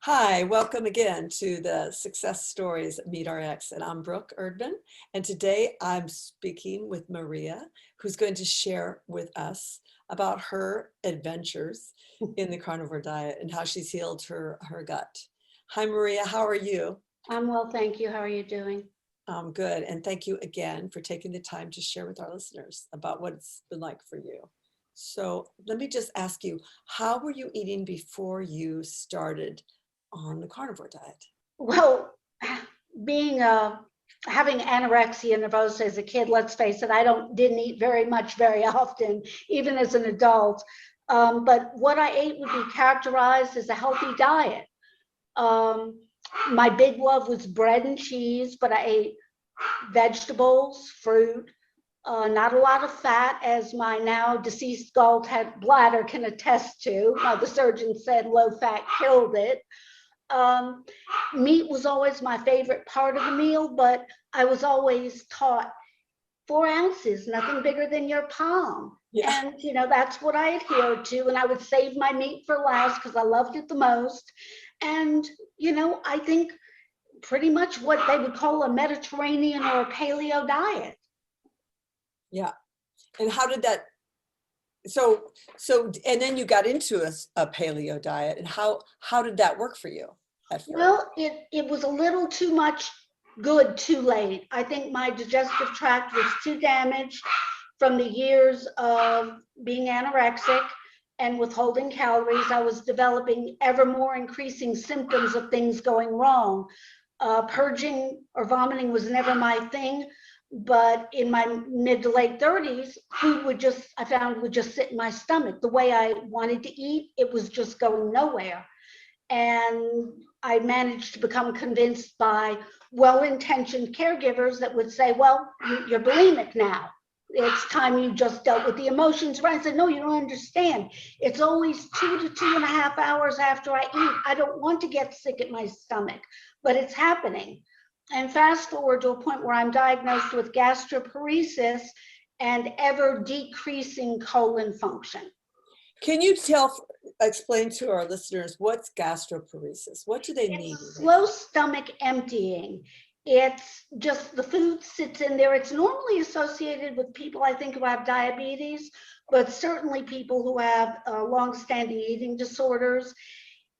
Hi, welcome again to the Success Stories of Meet RX, and I'm Brooke Erdman, and today I'm speaking with Maria, who's going to share with us about her adventures in the carnivore diet and how she's healed her gut. Hi, Maria, how are you? I'm well, thank you. How are you doing? I'm good, and thank you again for taking the time to share with our listeners about what it's been like for you. So let me just ask you, how were you eating before you started on the carnivore diet? Well, being having anorexia nervosa as a kid, let's face it, didn't eat very much very often, even as an adult. But what I ate would be characterized as a healthy diet. My big love was bread and cheese, but I ate vegetables, fruit, not a lot of fat, as my now deceased gallbladder can attest to. The surgeon said low fat killed it. Meat was always my favorite part of the meal, but I was always taught 4 ounces, nothing bigger than your palm. Yeah. And, that's what I adhered to. And I would save my meat for last because I loved it the most. And, I think pretty much what they would call a Mediterranean or a paleo diet. Yeah. And how did that, and then you got into a paleo diet, and how did that work for you at first? Well, it was a little too much good too late. I think my digestive tract was too damaged from the years of being anorexic and withholding calories. I was developing ever more increasing symptoms of things going wrong. Purging or vomiting was never my thing, but in my mid to late 30s, food I found would just sit in my stomach. The way I wanted to eat, it was just going nowhere. And I managed to become convinced by well-intentioned caregivers that would say, well, you're bulimic now. It's time you just dealt with the emotions. Right? I said, no, you don't understand. It's always 2 to 2.5 hours after I eat. I don't want to get sick at my stomach, but it's happening. And fast forward to a point where I'm diagnosed with gastroparesis and ever decreasing colon function. Can you explain to our listeners what's gastroparesis? What do they mean? It's slow stomach emptying. It's just the food sits in there. It's normally associated with people, I think, who have diabetes, but certainly people who have long-standing eating disorders.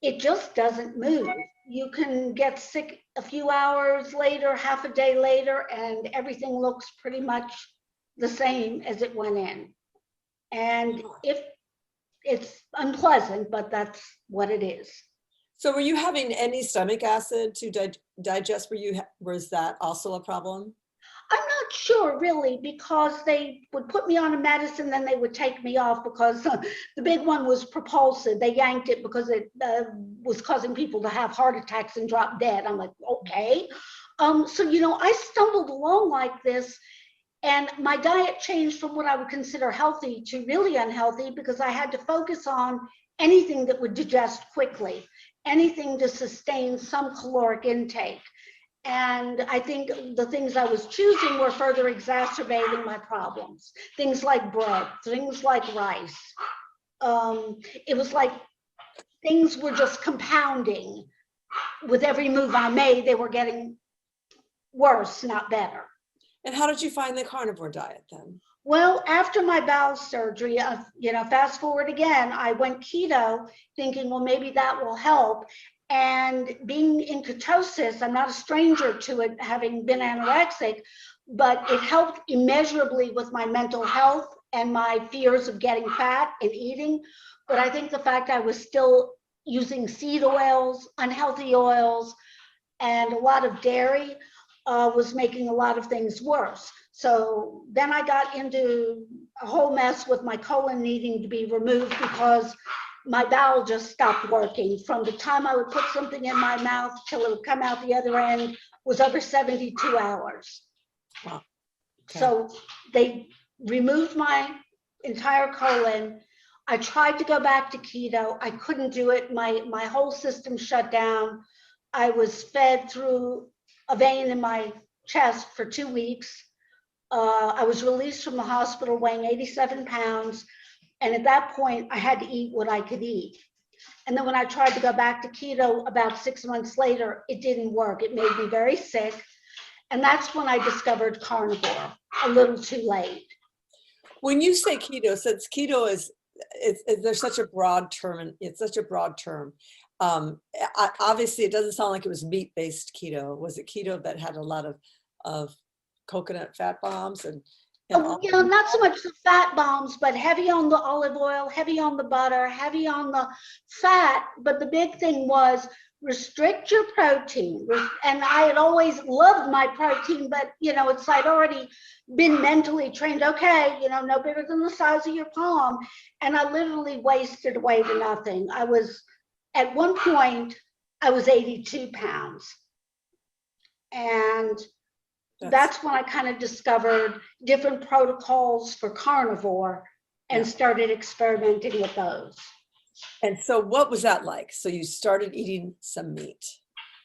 It just doesn't move. You can get sick a few hours later, half a day later, and everything looks pretty much the same as it went in. And if it's unpleasant, but that's what it is. So were you having any stomach acid to digest? Was that also a problem? I'm not sure really, because they would put me on a medicine, then they would take me off because the big one was propulsive. They yanked it because it was causing people to have heart attacks and drop dead. I'm like, okay. So, I stumbled along like this, and my diet changed from what I would consider healthy to really unhealthy because I had to focus on anything that would digest quickly, anything to sustain some caloric intake. And I think the things I was choosing were further exacerbating my problems. Things like bread, things like rice. It was like things were just compounding. With every move I made, they were getting worse, not better. And how did you find the carnivore diet then? Well, after my bowel surgery, fast forward again, I went keto thinking, well, maybe that will help. And being in ketosis, I'm not a stranger to it, having been anorexic, but it helped immeasurably with my mental health and my fears of getting fat and eating. But I think the fact I was still using seed oils, unhealthy oils, and a lot of dairy was making a lot of things worse. So then I got into a whole mess with my colon needing to be removed because my bowel just stopped working. From the time I would put something in my mouth till it would come out the other end was over 72 hours. Wow. Okay. So they removed my entire colon. I tried to go back to keto. I couldn't do it. My whole system shut down. I was fed through a vein in my chest for 2 weeks. I was released from the hospital weighing 87 pounds. And at that point, I had to eat what I could eat. And then when I tried to go back to keto about 6 months later, it didn't work. It made me very sick. And that's when I discovered carnivore, a little too late. When you say keto, since keto there's such a broad term, and it's such a broad term. Obviously, it doesn't sound like it was meat-based keto. Was it keto that had a lot of coconut fat bombs and Not so much the fat bombs, but heavy on the olive oil, heavy on the butter, heavy on the fat. But the big thing was restrict your protein. And I had always loved my protein, but it's I'd already been mentally trained. Okay, no bigger than the size of your palm. And I literally wasted away to nothing. At one point, I was 82 pounds. And that's when I kind of discovered different protocols for carnivore and started experimenting with those. And so what was that like? So you started eating some meat,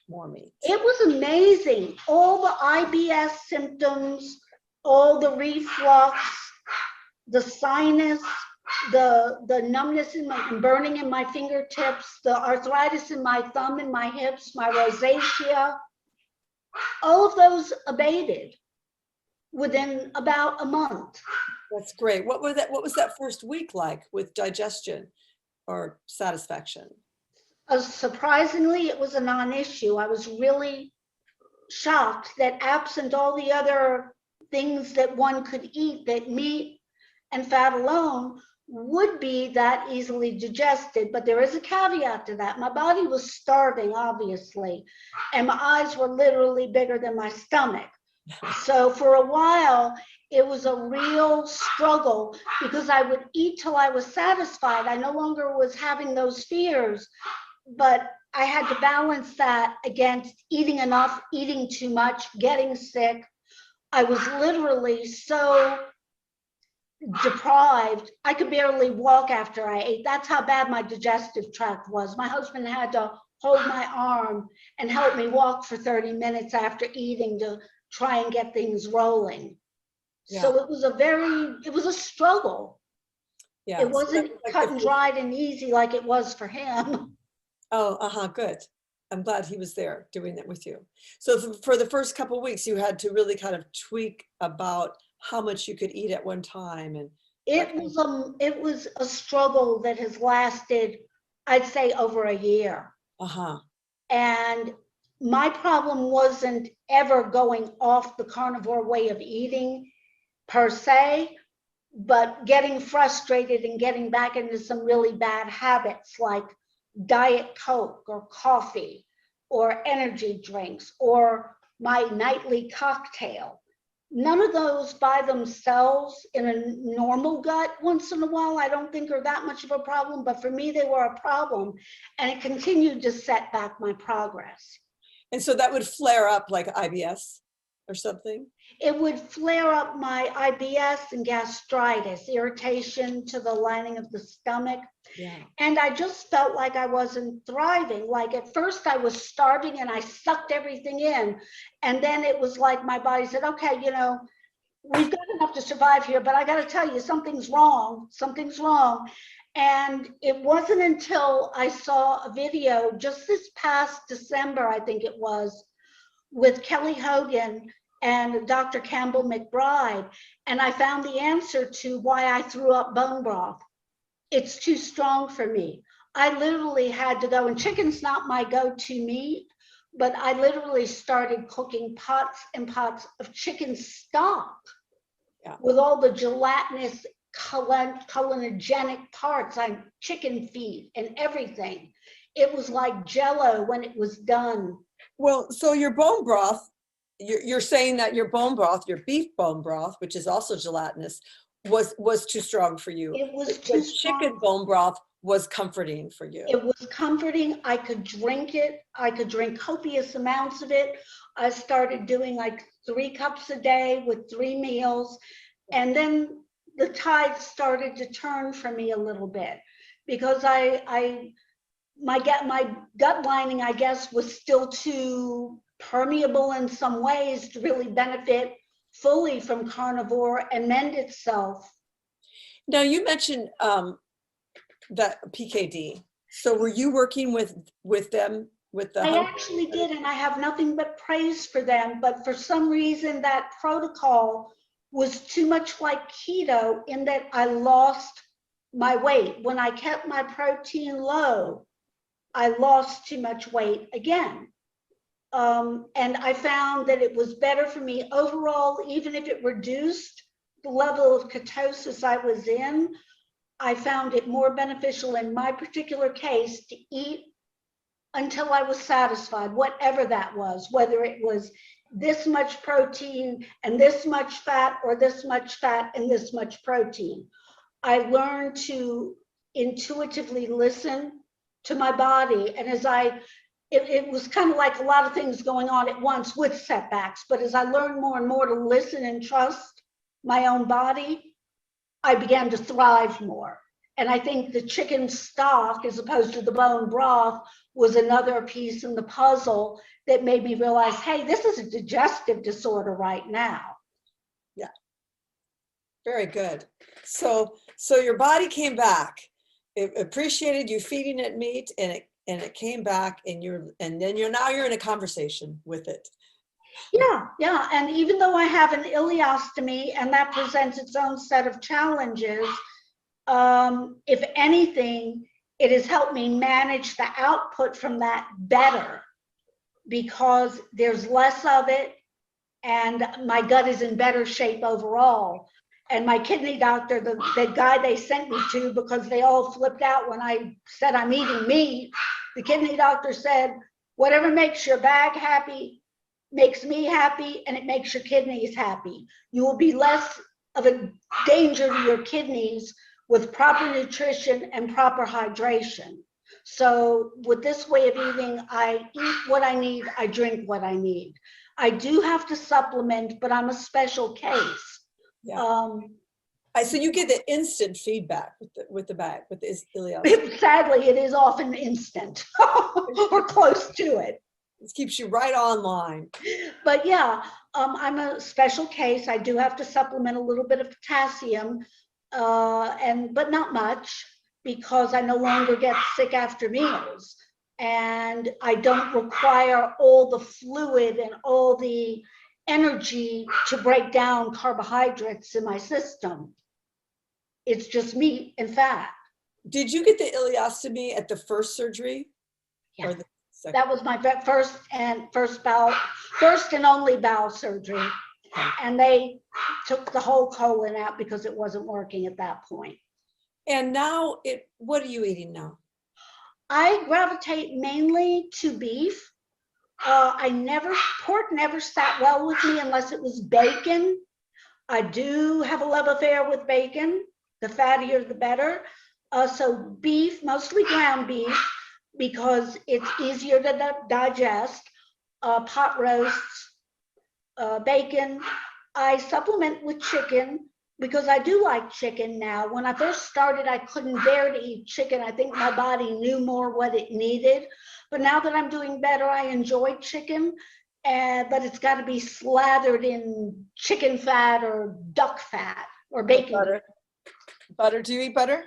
more meat. It was amazing. All the IBS symptoms, all the reflux, the sinus, the numbness and burning in my fingertips, the arthritis in my thumb and my hips, my rosacea, all of those abated within about a month. That's great. What was that first week like with digestion or satisfaction? Surprisingly, it was a non-issue. I was really shocked that absent all the other things that one could eat, that meat and fat alone would be that easily digested. But there is a caveat to that. My body was starving, obviously, and my eyes were literally bigger than my stomach. So for a while, it was a real struggle because I would eat till I was satisfied. I no longer was having those fears, but I had to balance that against eating enough, eating too much, getting sick. I was literally so deprived. I could barely walk after I ate. That's how bad my digestive tract was. My husband had to hold my arm and help me walk for 30 minutes after eating to try and get things rolling. Yeah. So it was a struggle. Yeah. It wasn't cut and dried and easy like it was for him. Oh, good. I'm glad he was there doing that with you. So for the first couple of weeks, you had to really kind of tweak about how much you could eat at one time. And it was a struggle that has lasted, I'd say, over a year. And my problem wasn't ever going off the carnivore way of eating per se, but getting frustrated and getting back into some really bad habits like Diet Coke or coffee or energy drinks or my nightly cocktail. None of those by themselves in a normal gut once in a while, I don't think are that much of a problem, but for me, they were a problem, and it continued to set back my progress. And so that would flare up like IBS or something? It would flare up my IBS and gastritis, irritation to the lining of the stomach. Yeah. And I just felt like I wasn't thriving. Like at first I was starving and I sucked everything in. And then it was like my body said, okay, we've got enough to survive here, but I got to tell you, something's wrong. Something's wrong. And it wasn't until I saw a video just this past December, I think it was, with Kelly Hogan and Dr. Campbell McBride, and I found the answer to why I threw up bone broth. It's too strong for me. I literally had to go, and chicken's not my go-to meat, but I literally started cooking pots and pots of chicken stock with all the gelatinous cholinergic parts, chicken feet and everything. It was like Jell-O when it was done. Well, so your bone broth, you're saying that your bone broth, your beef bone broth, which is also gelatinous, was too strong for you. It was too strong. Chicken bone broth was comforting for you. It was comforting. I could drink it. I could drink copious amounts of it. I started doing like 3 cups a day with 3 meals. And then the tide started to turn for me a little bit because my gut lining, I guess, was still too permeable in some ways to really benefit fully from carnivore and mend itself. Now you mentioned that PKD. So were you working with them, with the I hunger? actually did, and I have nothing but praise for them. But for some reason, that protocol was too much like keto in that I lost my weight. When I kept my protein low, I lost too much weight again. And I found that it was better for me overall, even if it reduced the level of ketosis I was in. I found it more beneficial in my particular case to eat until I was satisfied, whatever that was, whether it was this much protein and this much fat, or this much fat and this much protein. I learned to intuitively listen to my body. And it was kind of like a lot of things going on at once with setbacks, but as I learned more and more to listen and trust my own body, I began to thrive more. And I think the chicken stock, as opposed to the bone broth, was another piece in the puzzle that made me realize, hey, this is a digestive disorder right now. Yeah. Very good. So your body came back. It appreciated you feeding it meat, and it came back, and then you're in a conversation with it. Yeah. And even though I have an ileostomy and that presents its own set of challenges, if anything, it has helped me manage the output from that better because there's less of it and my gut is in better shape overall. And my kidney doctor, the guy they sent me to, because they all flipped out when I said I'm eating meat, the kidney doctor said, whatever makes your bag happy makes me happy, and it makes your kidneys happy. You will be less of a danger to your kidneys with proper nutrition and proper hydration. So with this way of eating, I eat what I need, I drink what I need. I do have to supplement, but I'm a special case. Yeah. So you get the instant feedback with the bag, with the ileostomy. Sadly, it is often instant or close to it. It keeps you right online. But yeah, I'm a special case. I do have to supplement a little bit of potassium, but not much, because I no longer get sick after meals. And I don't require all the fluid and all the energy to break down carbohydrates in my system. It's just meat and fat. Did you get the ileostomy at the first surgery? Yeah. Or the second? That was my first and only bowel surgery. And they took the whole colon out because it wasn't working at that point. And now what are you eating now? I gravitate mainly to beef. Pork never sat well with me unless it was bacon. I do have a love affair with bacon. The fattier, the better. So beef, mostly ground beef, because it's easier to digest. Pot roasts, bacon. I supplement with chicken because I do like chicken now. When I first started, I couldn't bear to eat chicken. I think my body knew more what it needed. But now that I'm doing better, I enjoy chicken. But it's got to be slathered in chicken fat or duck fat or bacon. Butter. Do you eat butter?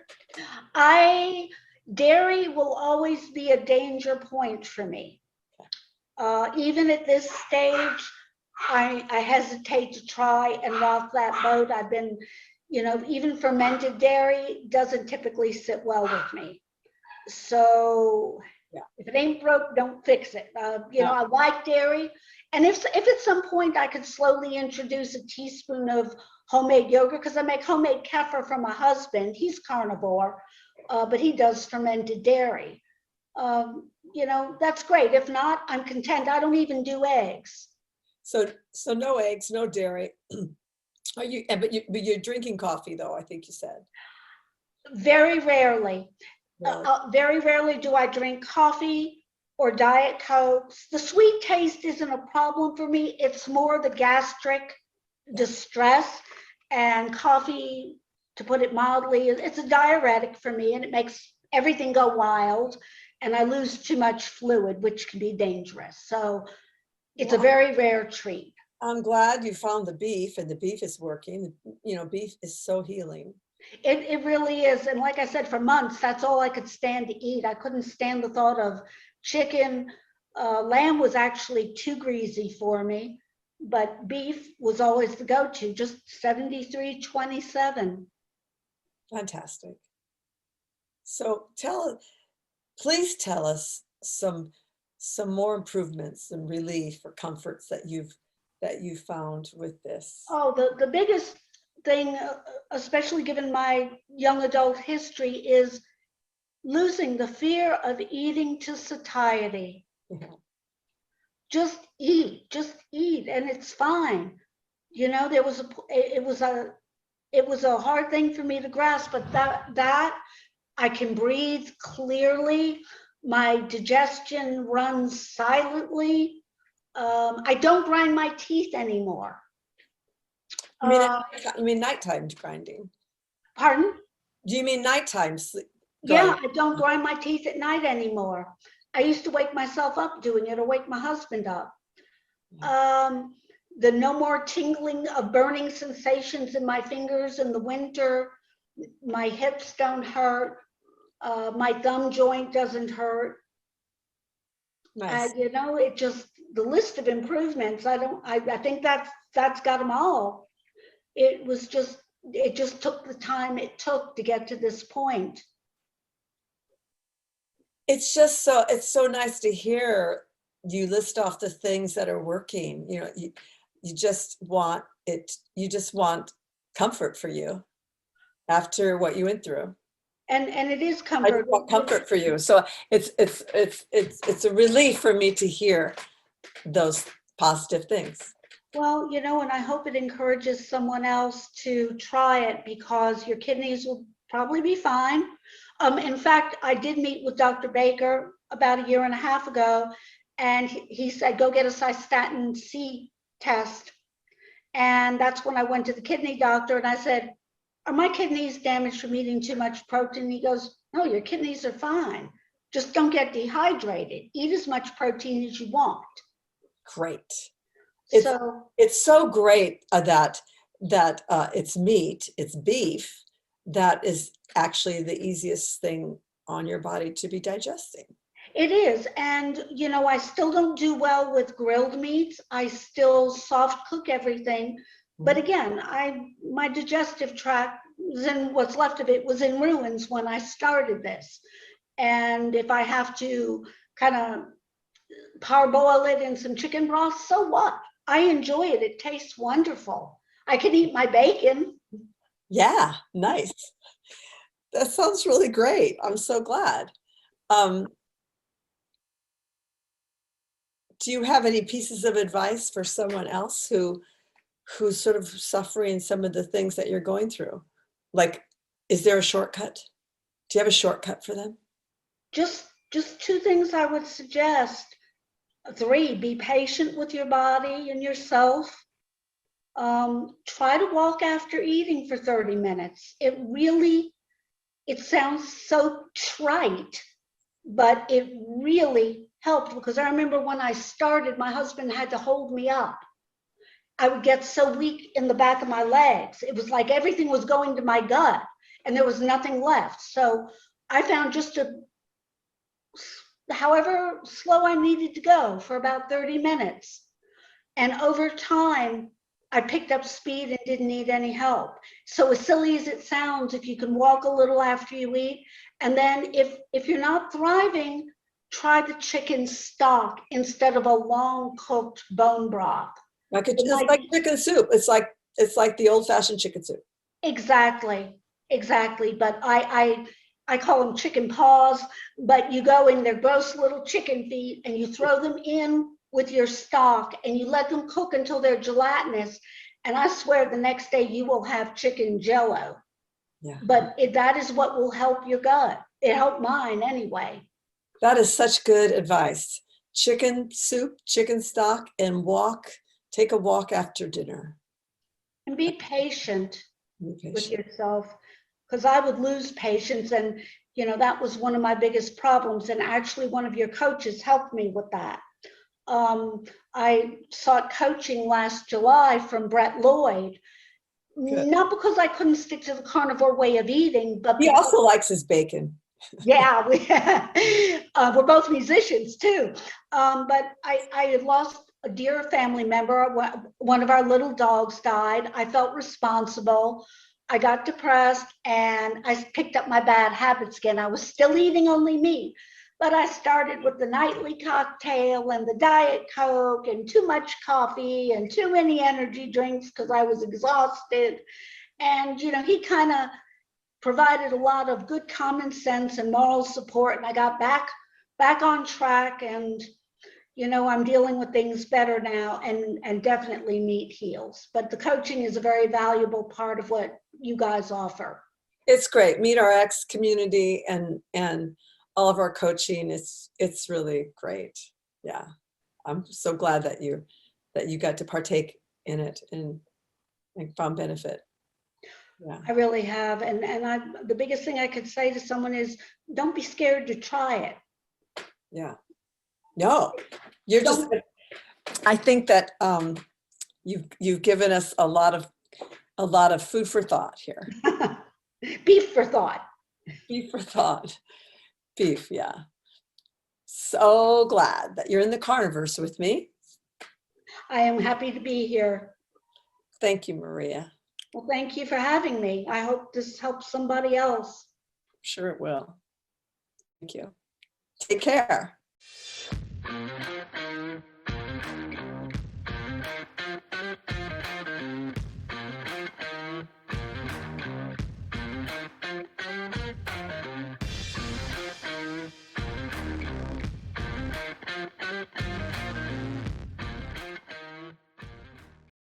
Dairy will always be a danger point for me. Even at this stage, I hesitate to try and rock that boat. I've been, even fermented dairy doesn't typically sit well with me. So yeah. If it ain't broke, don't fix it. I like dairy. And if at some point I could slowly introduce a teaspoon of homemade yogurt, because I make homemade kefir for my husband. He's carnivore, but he does fermented dairy. That's great. If not, I'm content. I don't even do eggs. So no eggs, no dairy. But you're drinking coffee, though, I think you said. Very rarely. Really? Very rarely do I drink coffee or Diet Cokes. The sweet taste isn't a problem for me. It's more the gastric distress, and coffee, to put it mildly, it's a diuretic for me, and it makes everything go wild, and I lose too much fluid, which can be dangerous. So it's a very rare treat. I'm glad you found the beef, and the beef is working. Beef is so healing. It really is. And like I said, for months, that's all I could stand to eat. I couldn't stand the thought of chicken. Lamb was actually too greasy for me, but beef was always the go-to, just 73-27. Fantastic. So please tell us some more improvements and relief or comforts that you found with this. Oh, the biggest thing, especially given my young adult history, is losing the fear of eating to satiety. Yeah. Just eat, and it's fine. You know, it was a hard thing for me to grasp, but that I can breathe clearly. My digestion runs silently. I don't grind my teeth anymore. You mean nighttime grinding? Pardon? Do you mean nighttime sleep? Yeah, I don't grind my teeth at night anymore. I used to wake myself up doing it or wake my husband up. The no more tingling of burning sensations in my fingers in the winter. My hips don't hurt. My thumb joint doesn't hurt. Nice. You know, it just, the list of improvements, I think that's got them all. It just took the time it took to get to this point. It's so nice to hear you list off the things that are working. You know, you just want comfort for you after what you went through. And it is I comfort. just want comfort for you. So it's a relief for me to hear those positive things. Well, you know, and I hope it encourages someone else to try it, because your kidneys will probably be fine. In fact, I did meet with Dr. Baker about 1.5 years ago, and he said, go get a cystatin C test. And that's when I went to the kidney doctor, and I said, are my kidneys damaged from eating too much protein? He goes, no, your kidneys are fine. Just don't get dehydrated. Eat as much protein as you want. Great. So it's so great that it's meat, it's beef, that is actually the easiest thing on your body to be digesting. it is. And, you know, I still don't do well with grilled meats. I still soft cook everything. But again, my digestive tract was in, what's left of it was in ruins when I started this. And if I have to kind of parboil it in some chicken broth, so what? I enjoy it. It tastes wonderful. I can eat my bacon. Yeah, nice. That sounds really great. I'm so glad. Do you have any pieces of advice for someone else who's sort of suffering some of the things that you're going through? Like, is there a shortcut? Do you have a shortcut for them? Just 2 things I would suggest. 3, be patient with your body and yourself. Try to walk after eating for 30 minutes. It sounds so trite, but it really helped, because I remember when I started, my husband had to hold me up. I would get so weak in the back of my legs. It was like everything was going to my gut and there was nothing left. So I found just however slow I needed to go for about 30 minutes. And over time, I picked up speed and didn't need any help. So as silly as it sounds, if you can walk a little after you eat, and then if you're not thriving, try the chicken stock instead of a long cooked bone broth. It's like chicken soup. It's like the old-fashioned chicken soup. Exactly. But I call them chicken paws, but you go in their gross little chicken feet and you throw them in with your stock and you let them cook until they're gelatinous. And I swear the next day you will have chicken jello. Yeah. But that is what will help your gut. It helped mine anyway. That is such good advice. Chicken soup, chicken stock, and take a walk after dinner. And be patient with yourself, because I would lose patience. And, you know, that was one of my biggest problems. And actually one of your coaches helped me with that. I sought coaching last July from Brett Lloyd, Good. Not because I couldn't stick to the carnivore way of eating, but He also likes his bacon. yeah, we're both musicians too. But I had lost a dear family member. One of our little dogs died. I felt responsible. I got depressed and I picked up my bad habits again. I was still eating only meat, but I started with the nightly cocktail and the Diet Coke and too much coffee and too many energy drinks because I was exhausted. And, he kind of provided a lot of good common sense and moral support. And I got back on track, and I'm dealing with things better now, and definitely meat heals. But the coaching is a very valuable part of what you guys offer. It's great. MeatRx community and all of our coaching. It's really great. Yeah. I'm so glad that you got to partake in it and found benefit. Yeah. I really have. And the biggest thing I could say to someone is don't be scared to try it. Yeah. No, you're just, I think that you've given us a lot of food for thought here. Beef for thought. Beef for thought. Beef, yeah. So glad that you're in the Carniverse with me. I am happy to be here. Thank you, Maria. Well, thank you for having me. I hope this helps somebody else. I'm sure it will. Thank you. Take care.